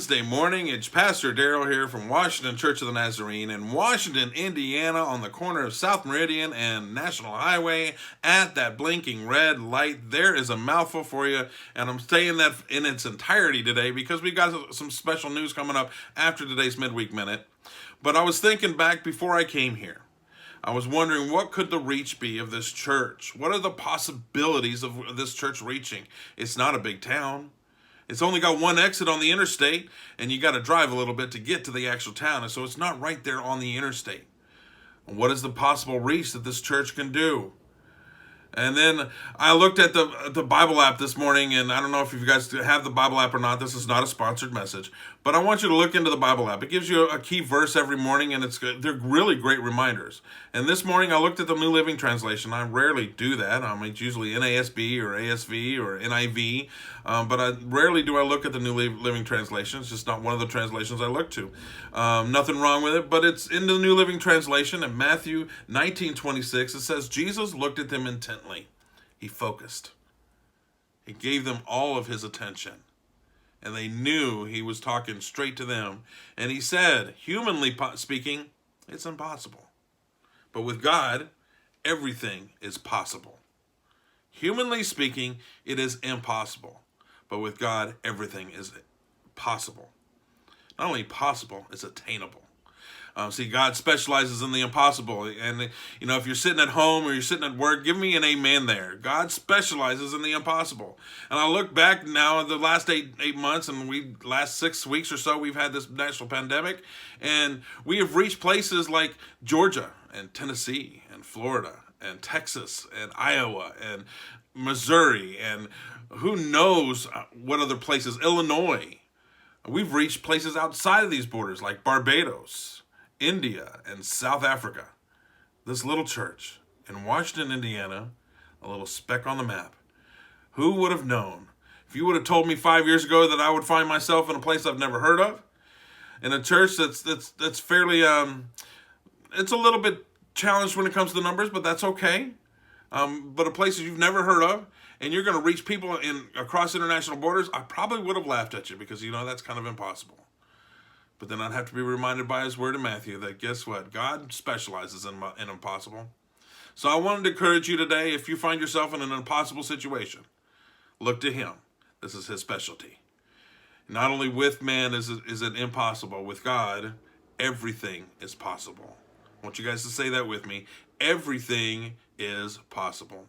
Wednesday morning. It's Pastor Daryl here from Washington Church of the Nazarene in Washington, Indiana, on the corner of South Meridian and National Highway at that blinking red light. There is a mouthful for you, and I'm saying that in its entirety today because we got some special news coming up after today's Midweek Minute. But I was thinking back before I came here. I was wondering, what could the reach be of this church? What are the possibilities of this church reaching? It's not a big town. It's only got one exit on the interstate, and you got to drive a little bit to get to the actual town, and so it's not right there on the interstate. What is the possible reach that this church can do? And then I looked at the Bible app this morning, and I don't know if you guys have the Bible app or not. This is not a sponsored message, but I want you to look into the Bible app. It gives you a key verse every morning, and they're really great reminders. And this morning I looked at the New Living Translation. I rarely do that. It's usually NASB or ASV or NIV, but rarely do I look at the New Living Translation. It's just not one of the translations I look to. Nothing wrong with it, but it's in the New Living Translation. In Matthew 19:26, it says, Jesus looked at them intently. He focused. He gave them all of his attention. And they knew he was talking straight to them. And he said, humanly speaking, it's impossible. But with God, everything is possible. Humanly speaking, it is impossible. But with God, everything is possible. Not only possible, it's attainable. See, God specializes in the impossible. And, if you're sitting at home or you're sitting at work, give me an amen there. God specializes in the impossible. And I look back now at the last eight months, and last 6 weeks or so, we've had this national pandemic. And we have reached places like Georgia and Tennessee and Florida and Texas and Iowa and Missouri and who knows what other places, Illinois. We've reached places outside of these borders like Barbados, India, and South Africa. This little church in Washington, Indiana, a little speck on the map. Who would have known? If you would have told me 5 years ago that I would find myself in a place I've never heard of, in a church that's fairly, it's a little bit challenged when it comes to the numbers, but that's okay. But a place that you've never heard of, and you're going to reach people across international borders, I probably would have laughed at you because, that's kind of impossible. But then I'd have to be reminded by his word in Matthew that guess what? God specializes in impossible. So I wanted to encourage you today, if you find yourself in an impossible situation, look to him. This is his specialty. Not only with man is it impossible, with God, everything is possible. I want you guys to say that with me. Everything is possible.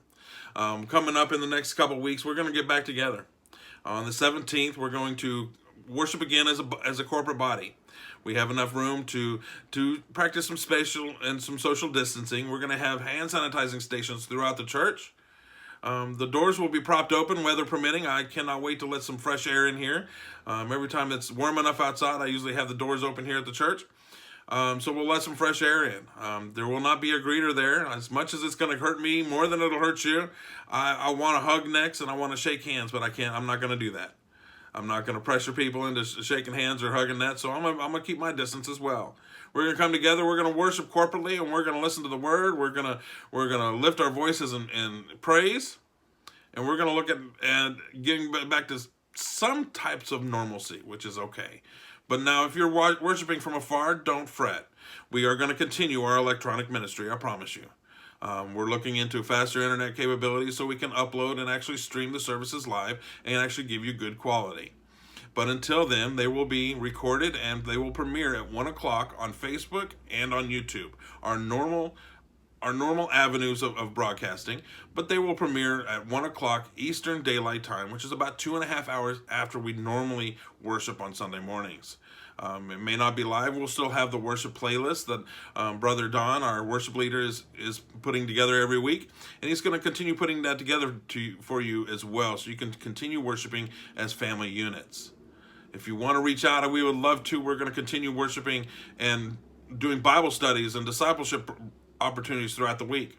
Coming up in the next couple weeks, we're going to get back together. On the 17th, we're going to worship again as a corporate body. We have enough room to practice some spatial and some social distancing. We're going to have hand sanitizing stations throughout the church. The doors will be propped open, weather permitting. I cannot wait to let some fresh air in here. Every time it's warm enough outside, I usually have the doors open here at the church. So we'll let some fresh air in. There will not be a greeter there. As much as it's going to hurt me more than it'll hurt you, I want to hug necks and I want to shake hands, but I'm not going to do that. I'm not going to pressure people into shaking hands or hugging that, so I'm going to keep my distance as well. We're going to come together, we're going to worship corporately, and we're going to listen to the word. We're going to lift our voices in praise, and we're going to look at and getting back to some types of normalcy, which is okay. But now, if you're worshiping from afar, don't fret. We are going to continue our electronic ministry, I promise you. We're looking into faster internet capabilities so we can upload and actually stream the services live and actually give you good quality. But until then, they will be recorded and they will premiere at 1 o'clock on Facebook and on YouTube. Our normal avenues of broadcasting, but they will premiere at 1 o'clock Eastern Daylight Time, which is about 2.5 hours after we normally worship on Sunday mornings. It may not be live. We'll still have the worship playlist that Brother Don, our worship leader, is putting together every week. And he's going to continue putting that together for you as well, so you can continue worshiping as family units. If you want to reach out, we would love to. We're going to continue worshiping and doing Bible studies and discipleship opportunities throughout the week.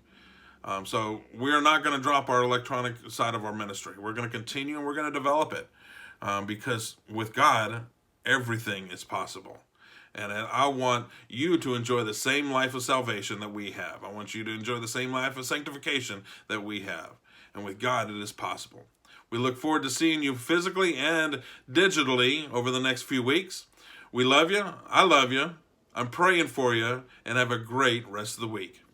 So we're not going to drop our electronic side of our ministry. We're going to continue and we're going to develop it because with God, everything is possible. And I want you to enjoy the same life of salvation that we have. I want you to enjoy the same life of sanctification that we have. And with God, it is possible. We look forward to seeing you physically and digitally over the next few weeks. We love you. I love you. I'm praying for you, and have a great rest of the week.